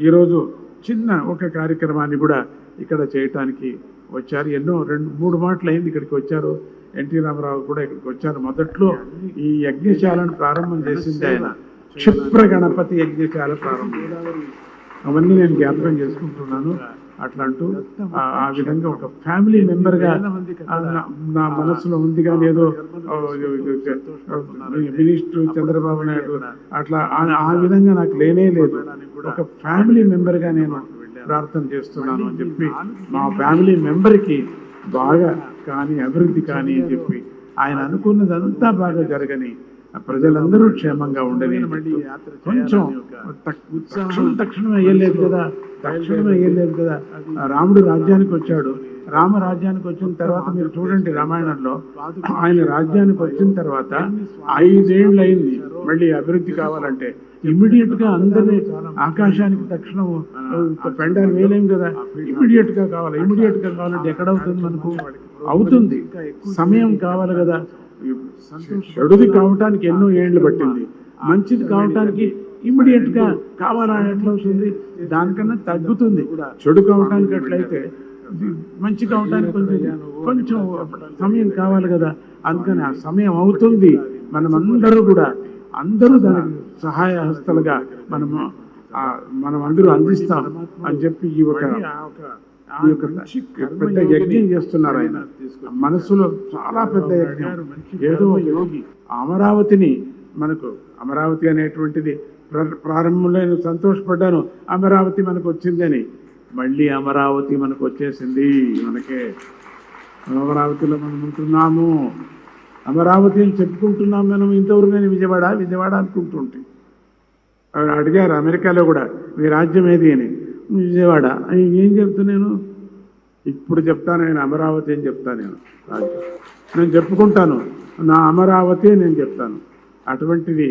ఈరోజు చిన్న ఒక కార్యక్రమాన్ని కూడా ఇక్కడ చేయటానికి వచ్చారు. ఎన్నో 2-3 మాటలు అయింది ఇక్కడికి వచ్చారు. ఎన్టీ రామారావు కూడా ఇక్కడికి వచ్చారు. మొదట్లో ఈ యజ్ఞశాలను ప్రారంభం చేసింది ఆయన. క్షిప్ర గణపతి యజ్ఞశాల ప్రారంభం. అవన్నీ నేను జ్ఞాపకం చేసుకుంటున్నాను. అట్లా అంటూ ఆ విధంగా ఒక ఫ్యామిలీ మెంబర్గా నా మనసులో ఉంది. కానీ ఏదో మినిస్టర్ చంద్రబాబు నాయుడు అట్లా ఆ విధంగా నాకు లేనే లేదు. ఒక ఫ్యామిలీ మెంబర్గా నేను ప్రార్థన చేస్తున్నాను అని చెప్పి మా ఫ్యామిలీ మెంబర్కి బాగా కానీ అభివృద్ధి కానీ అని చెప్పి ఆయన అనుకున్నదంతా బాగా జరగని, ప్రజలందరూ క్షేమంగా ఉండని. కొంచెం తక్షణం అయ్యలేదు కదా. రాముడు రాజ్యానికి వచ్చాడు. రామ రాజ్యానికి వచ్చిన తర్వాత మీరు చూడండి రామాయణంలో ఆయన రాజ్యానికి వచ్చిన తర్వాత 5 ఏళ్ళు అయింది. మళ్ళీ అభివృద్ధి కావాలంటే ఇమ్మీడియట్ గా అందరినీ ఆకాశానికి తక్షణం పెండాలు వేయలేం కదా. ఇమ్మీడియట్ గా కావాలంటే ఎక్కడవుతుంది? మనకు అవుతుంది, సమయం కావాలి కదా. చెడుది కావటానికి ఎన్నో ఏళ్ళు పట్టింది, మంచిది కావటానికి ఇమ్మీడియట్ గా కావాలని ఎట్లా అవుతుంది? దానికన్నా తగ్గుతుంది. చెడు కావటానికి ఎట్లయితే మంచి కావటానికి కొంచెం సమయం కావాలి కదా. అందుకని ఆ సమయం అవుతుంది. అందరూ దానికి సహాయ హస్తలుగా మనం అందరూ అందిస్తాం అని చెప్పి ఈ యొక్క పెద్ద యజ్ఞం చేస్తున్నారు ఆయన. మనసులో చాలా పెద్ద యజ్ఞం. ఏదో యోగి అమరావతిని అమరావతి అనేటువంటిది ప్రారంభంలో నేను సంతోషపడ్డాను, అమరావతి మనకు వచ్చిందని. మళ్ళీ అమరావతి మనకు వచ్చేసింది. అమరావతిలో మనం ఉంటున్నాము. అమరావతి అని చెప్పుకుంటున్నాం మనం. ఇంతవరకు నేను విజయవాడ అనుకుంటుంటే అడిగారు అమెరికాలో కూడా మీ రాజ్యం ఏది అని. విజయవాడ. ఏం చెప్తున్నాను? ఇప్పుడు చెప్తాను నేను అమరావతి అని చెప్తాను. నేను చెప్పుకుంటాను నా అమరావతి నేను చెప్తాను. అటువంటిది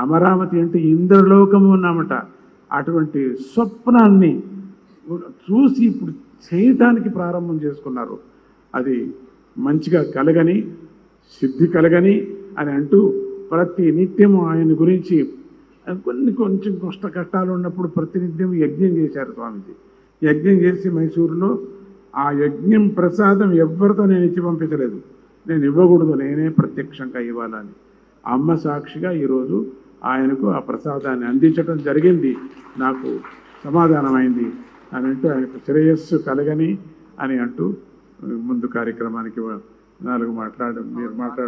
అమరావతి అంటే ఇంద్రలోకము అన్నమాట. అటువంటి స్వప్నాన్ని చూసి ఇప్పుడు చేయటానికి ప్రారంభం చేసుకున్నారు. అది మంచిగా కలగని, సిద్ధి కలగని అని అంటూ ప్రతి నిత్యము ఆయన గురించి కొంచెం కష్టాలు ఉన్నప్పుడు ప్రతినిత్యం యజ్ఞం చేశారు స్వామీజీ. యజ్ఞం చేసి మైసూరులో ఆ యజ్ఞం ప్రసాదం ఎవరితో నేను ఇచ్చి పంపించలేదు. నేను ఇవ్వకూడదు, నేనే ప్రత్యక్షంగా ఇవ్వాలని అమ్మ సాక్షిగా ఈరోజు ఆయనకు ఆ ప్రసాదాన్ని అందించడం జరిగింది. నాకు సమాధానమైంది అని అంటూ ఆయనకు శ్రేయస్సు కలగని అని అంటూ ముందు కార్యక్రమానికి 4 మీరు మాట్లాడు